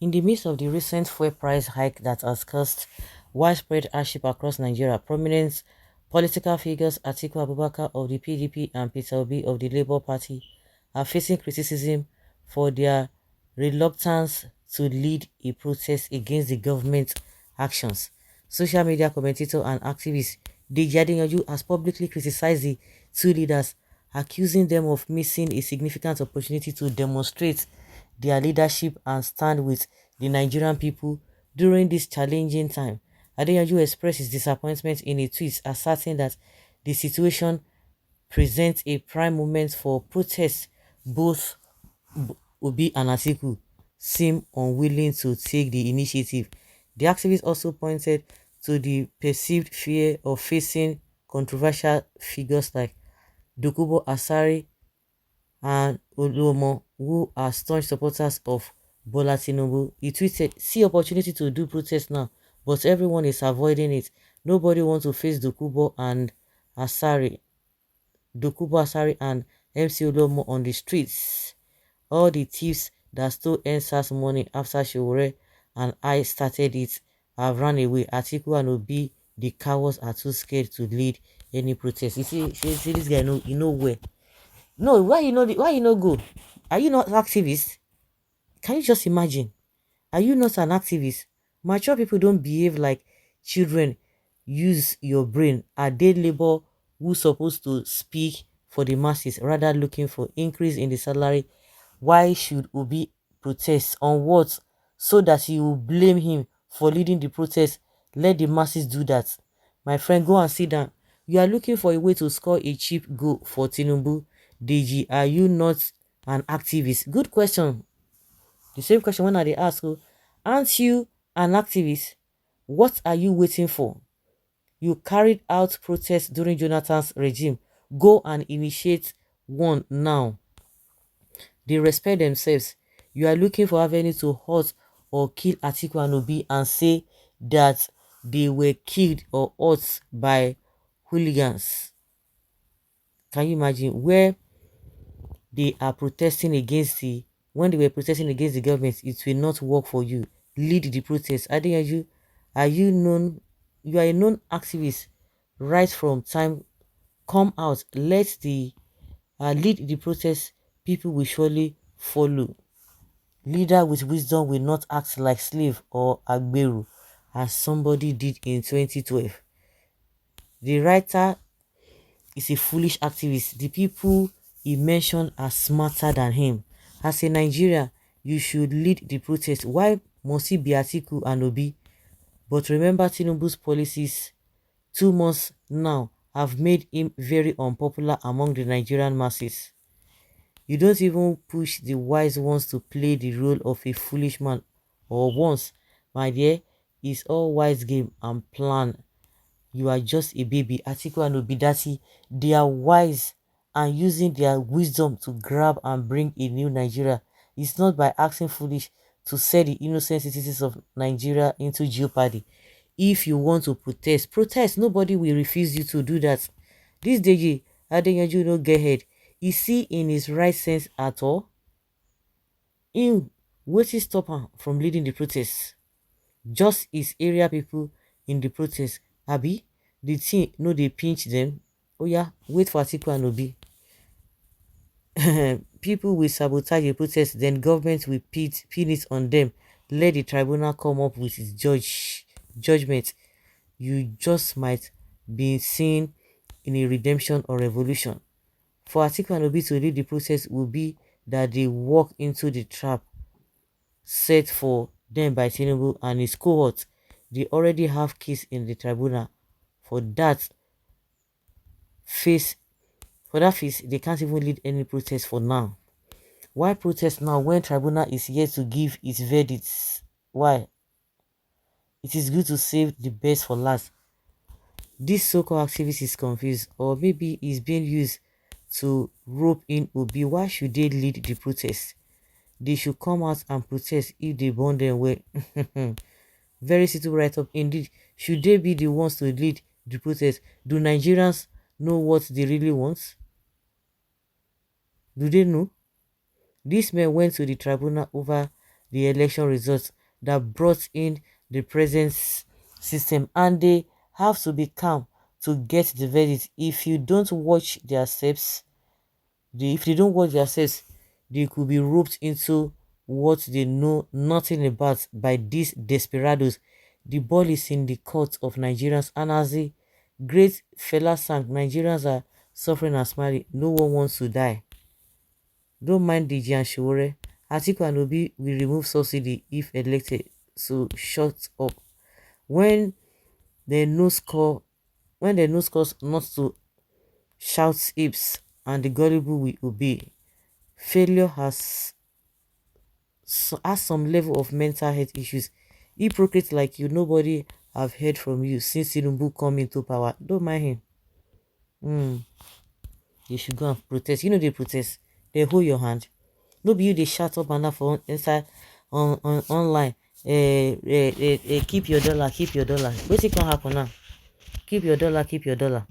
In the midst of the recent fuel price hike that has caused widespread hardship across Nigeria, prominent political figures Atiku Abubakar of the PDP and Peter Obi of the Labour Party are facing criticism for their reluctance to lead a protest against the government's actions. Social media commentator and activist Deji Adeyanju has publicly criticized the two leaders, accusing them of missing a significant opportunity to demonstrate their leadership and stand with the Nigerian people during this challenging time. Adeyanju expressed his disappointment in a tweet, asserting that the situation presents a prime moment for protests. Both Obi and Atiku seem unwilling to take the initiative. The activist also pointed to the perceived fear of facing controversial figures like Dokubo Asari and Oluomo, who are staunch supporters of Bola Tinubu. He tweeted, "See opportunity to do protest now, but everyone is avoiding it. Nobody wants to face Asari, Dokubo Asari and MC Oluomo on the streets. All the thieves that stole NSAS money after Showore and I started it have run away. Atiku and Obi, the cowards, are too scared to lead any protest." You see this guy, know, where. No, why you know go? Are you not activist? Can you just imagine? Are you not an activist? Mature people don't behave like children. Use your brain. Are they labor who supposed to speak for the masses rather looking for increase in the salary? Why should Obi protest on what? So that you will blame him for leading the protest. Let the masses do that. My friend, go and sit down. You are looking for a way to score a cheap goal for Tinubu. Deji, are you not an activist? Good question. The same question when they ask you, aren't you an activist? What are you waiting for? You carried out protests during Jonathan's regime. Go and initiate one now. They respect themselves. You are looking for avenue to hurt or kill Atiku and Obi and say that they were killed or hurt by hooligans. Can you imagine where they are protesting against when they were protesting against the government? It will not work for you. Lead the protest. Adeyanju, are you known? You are a known activist right from time. Come out, let the lead the protest. People will surely follow. Leader with wisdom will not act like slave or agberu, as somebody did in 2012. The writer is a foolish activist. The people he mentioned are smarter than him. As a Nigeria, you should lead the protest. Why must it be Atiku and Obi? But remember, Tinubu's policies 2 months now have made him very unpopular among the Nigerian masses. You don't even push the wise ones to play the role of a foolish man or once. My dear, it's all wise game and plan. You are just a baby. Atiku and Obidati, they are wise and using their wisdom to grab and bring a new Nigeria. It's not by acting foolish to set the innocent citizens of Nigeria into jeopardy. If you want to protest, protest. Nobody will refuse you to do that. This Deji Adeyanju no get head. Is he in his right sense at all? Him wetin stop am from leading the protest? Just his area people in the protest. Abi, the thing no dey pinch them. Oh yeah, wait for Atiku and Obi. People will sabotage the protest, then government will pin it on them. Let the tribunal come up with its judgment. You just might be seen in a redemption or revolution. For Atiku and Obi to lead the protest will be that they walk into the trap set for them by Tinubu and his cohort. They already have case in the tribunal. For that face, they can't even lead any protest for now. Why protest now when tribunal is yet to give its verdicts? Why? It is good to save the best for last. This so-called activist is confused, or maybe is being used to rope in Obi. Why should they lead the protest? They should come out and protest if they burn them well. Very simple write-up indeed. Should they be the ones to lead the protest? Do Nigerians know what they really want? Do they know? These men went to the tribunal over the election results that brought in the present system, and they have to be calm to get the verdict. If you don't watch their steps, if they don't watch their steps, they could be roped into what they know nothing about by these desperados. The ball is in the court of Nigerians, and as the great fella sang, Nigerians are suffering and smiling. No one wants to die. Don't mind the Shore. Atiku and Obi will remove subsidy if elected. So shut up. When there no score, when there no scores not to shout apes and the gullible will obey. Failure has some level of mental health issues. Hypocrite like you, nobody have heard from you since Tinubu come into power. Don't mind him. You should go and protest. You know they protest. They hold your hand. No be you they shut up and down for inside on online. Keep your dollar, keep your dollar. What's it gonna happen now? Keep your dollar, keep your dollar.